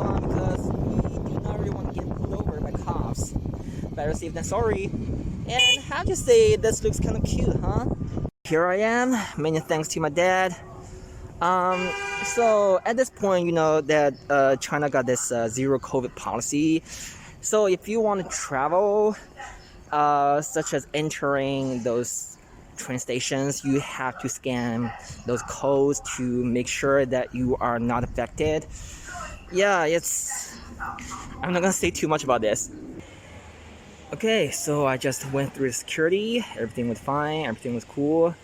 also on because we do not really want to get pulled over by cops. Better safe than sorry. And have to say, this looks kind of cute, huh? Here I am, many thanks to my dad. So at this point, you know that China got this zero COVID policy. So if you want to travel, such as entering those train stations, you have to scan those codes to make sure that you are not affected. Yeah, I'm not gonna say too much about this. Okay, so I just went through security. Everything was fine. Everything was cool.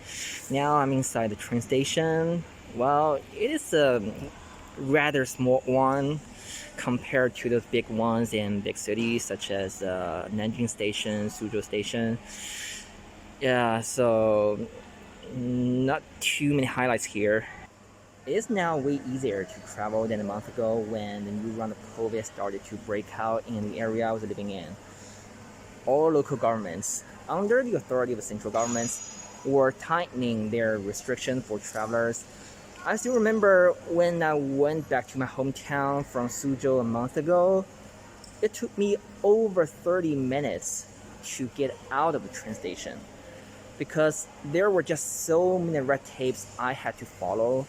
Now I'm inside the train station. Well, it is a rather small one compared to those big ones in big cities such as Nanjing Station, Suzhou Station. Yeah, so not too many highlights here. It is now way easier to travel than a month ago when the new round of COVID started to break out in the area I was living in. All local governments, under the authority of the central governments, were tightening their restrictions for travelers. I still remember when I went back to my hometown from Suzhou a month ago, it took me over 30 minutes to get out of the train station because there were just so many red tapes I had to follow,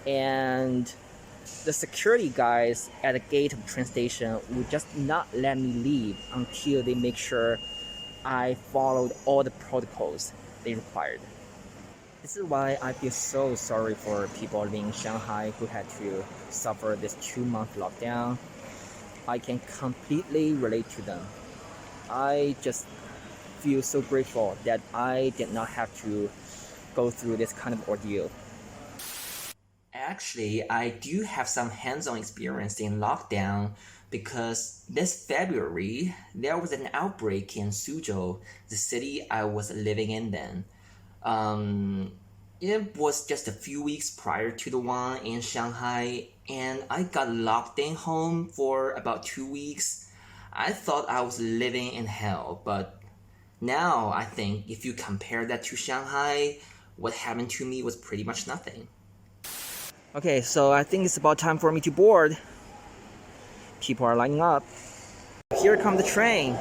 and the security guys at the gate of the train station would just not let me leave until they make sure I followed all the protocols they required. This is why I feel so sorry for people living in Shanghai who had to suffer this 2-month lockdown. I can completely relate to them. I just feel so grateful that I did not have to go through this kind of ordeal. Actually, I do have some hands-on experience in lockdown because this February, there was an outbreak in Suzhou, the city I was living in then. It was just a few weeks prior to the one in Shanghai, and I got locked in home for about 2 weeks. I thought I was living in hell, but now I think if you compare that to Shanghai, what happened to me was pretty much nothing. Okay, so I think it's about time for me to board. People are lining up. Here comes the train.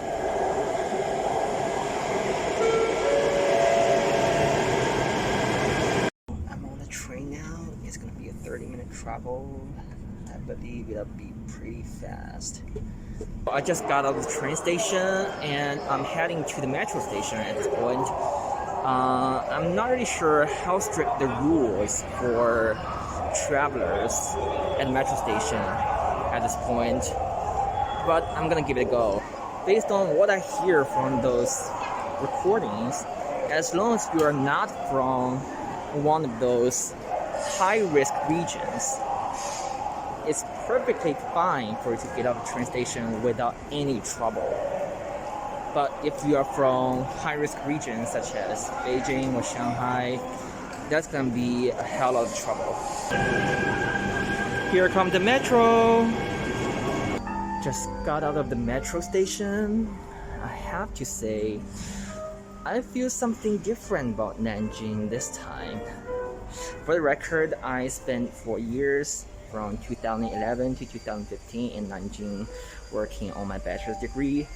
I'm on the train now. It's gonna be a 30-minute travel. I believe it'll be pretty fast. I just got out of the train station and I'm heading to the metro station at this point. I'm not really sure how strict the rules for travelers at the metro station at this point, but I'm gonna give it a go. Based on what I hear from those recordings, as long as you are not from one of those high-risk regions, it's perfectly fine for you to get out of the train station without any trouble. But if you are from high-risk regions such as Beijing or Shanghai, that's gonna be a hell of trouble. Here comes the metro. Just got out of the metro station. I have to say, I feel something different about Nanjing this time. For the record, I spent 4 years from 2011 to 2015 in Nanjing working on my bachelor's degree.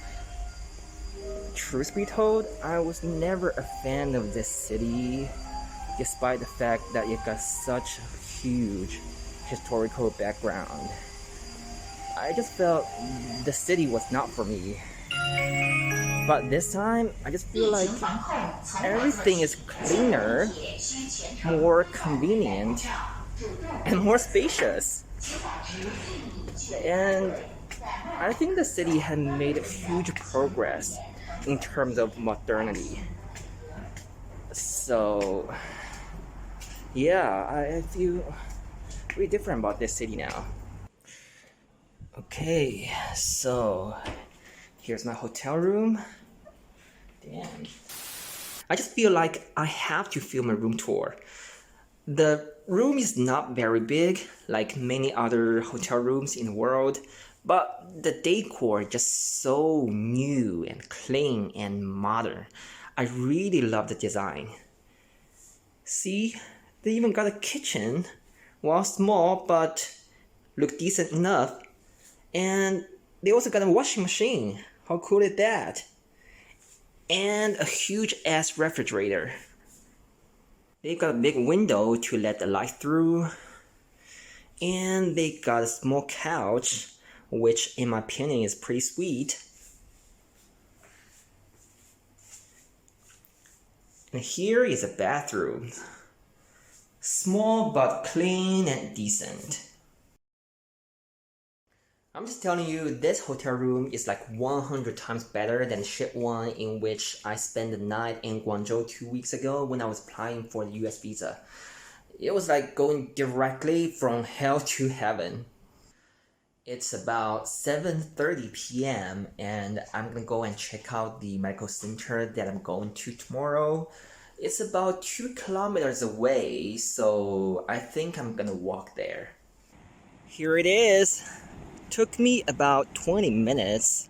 Truth be told, I was never a fan of this city, despite the fact that it got such a huge historical background. I just felt the city was not for me. But this time, I just feel like everything is cleaner, more convenient, and more spacious. And I think the city had made huge progress in terms of modernity. So yeah, I feel really different about this city now. Okay, so here's my hotel room. Damn. I just feel like I have to film a room tour. The room is not very big, like many other hotel rooms in the world, but the decor is just so new and clean and modern. I really love the design. See, they even got a kitchen. Well, small, but look decent enough. And they also got a washing machine. How cool is that? And a huge ass refrigerator. They got a big window to let the light through. And they got a small couch, which in my opinion is pretty sweet. And here is a bathroom. Small but clean and decent. I'm just telling you, this hotel room is like 100 times better than the shit one in which I spent the night in Guangzhou 2 weeks ago when I was applying for the US visa. It was like going directly from hell to heaven. It's about 7:30 p.m. and I'm gonna go and check out the medical center that I'm going to tomorrow. It's about 2 kilometers away, so I think I'm gonna walk there. Here it is. Took me about 20 minutes.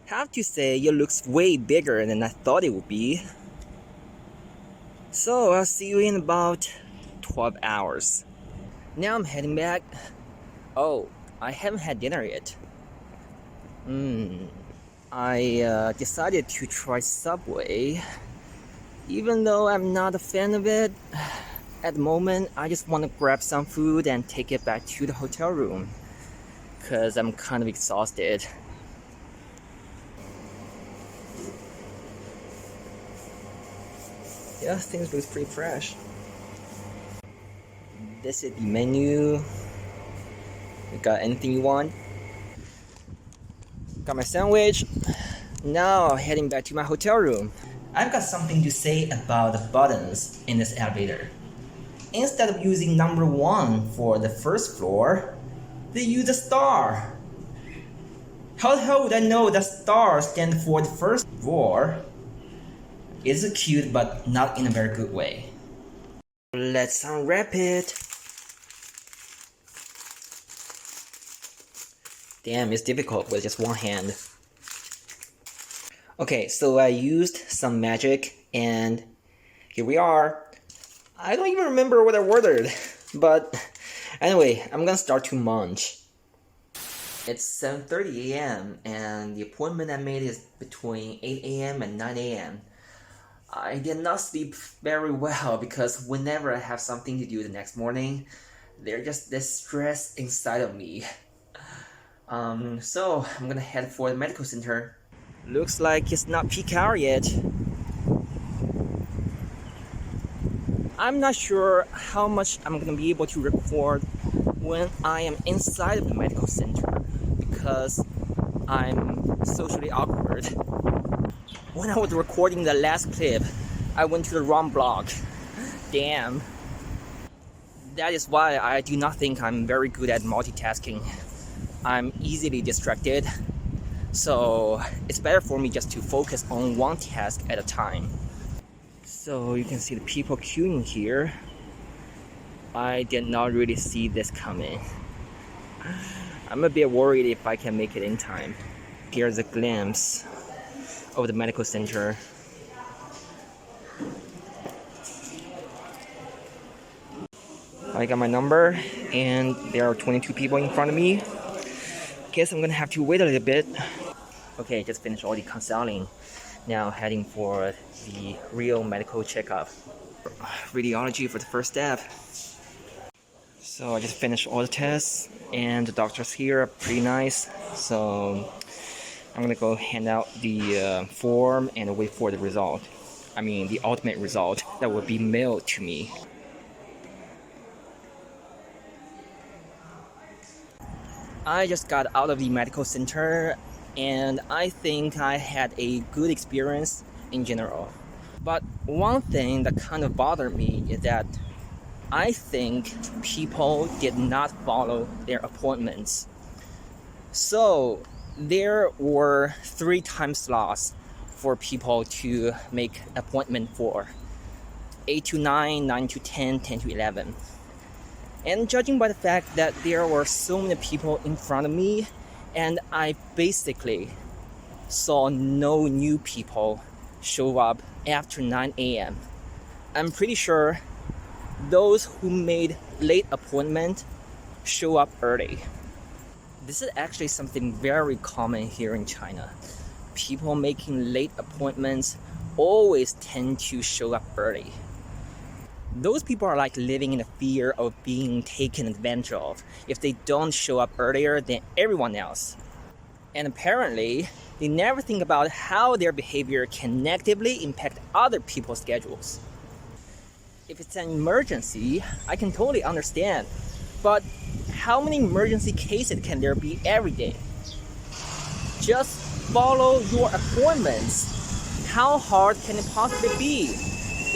Have to say, it looks way bigger than I thought it would be. So I'll see you in about 12 hours. Now I'm heading back. Oh, I haven't had dinner yet. I decided to try Subway. Even though I'm not a fan of it, at the moment I just want to grab some food and take it back to the hotel room. Because I'm kind of exhausted. Yeah, things look pretty fresh. This is the menu. You got anything you want? Got my sandwich. Now heading back to my hotel room. I've got something to say about the buttons in this elevator. Instead of using number 1 for the first floor, they use a star. How the hell would I know that star stands for the first floor? It's cute, but not in a very good way. Let's unwrap it. Damn, it's difficult with just one hand. Okay, so I used some magic and here we are. I don't even remember what I ordered, but anyway, I'm gonna start to munch. It's 7:30 a.m. and the appointment I made is between 8 a.m. and 9 a.m. I did not sleep very well because whenever I have something to do the next morning, there's just this stress inside of me. So I'm gonna head for the medical center. Looks like it's not peak hour yet. I'm not sure how much I'm gonna be able to record when I am inside of the medical center because I'm socially awkward. When I was recording the last clip, I went to the wrong block. Damn. That is why I do not think I'm very good at multitasking. I'm easily distracted, so it's better for me just to focus on one task at a time. So you can see the people queuing here. I did not really see this coming. I'm a bit worried if I can make it in time. Here's a glimpse of the medical center. I got my number and there are 22 people in front of me. Guess I'm gonna have to wait a little bit. Okay, just finished all the consulting. Now heading for the real medical checkup. Radiology for the first step. So I just finished all the tests and the doctors here are pretty nice. So I'm gonna go hand out the form and wait for the result. I mean the ultimate result that will be mailed to me. I just got out of the medical center and I think I had a good experience in general. But one thing that kind of bothered me is that I think people did not follow their appointments. So there were 3 time slots for people to make appointment for. 8 to 9, 9 to 10, 10 to 11. And judging by the fact that there were so many people in front of me, and I basically saw no new people show up after 9 a.m. I'm pretty sure those who made late appointment show up early. This is actually something very common here in China. People making late appointments always tend to show up early. Those people are like living in the fear of being taken advantage of if they don't show up earlier than everyone else. And apparently, they never think about how their behavior can negatively impact other people's schedules. If it's an emergency, I can totally understand. But how many emergency cases can there be every day? Just follow your appointments. How hard can it possibly be?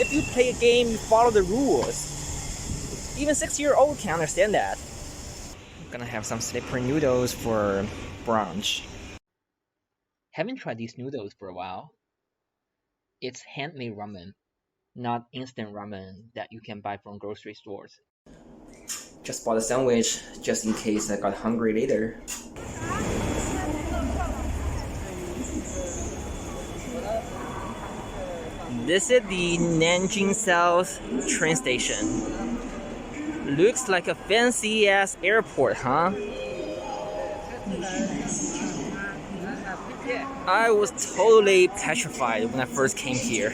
If you play a game, you follow the rules. Even 6-year-old can understand that. I'm gonna have some slippery noodles for brunch. Haven't tried these noodles for a while. It's handmade ramen, not instant ramen that you can buy from grocery stores. Just bought a sandwich just in case I got hungry later. This is the Nanjing South train station. Looks like a fancy ass airport, huh? I was totally petrified when I first came here.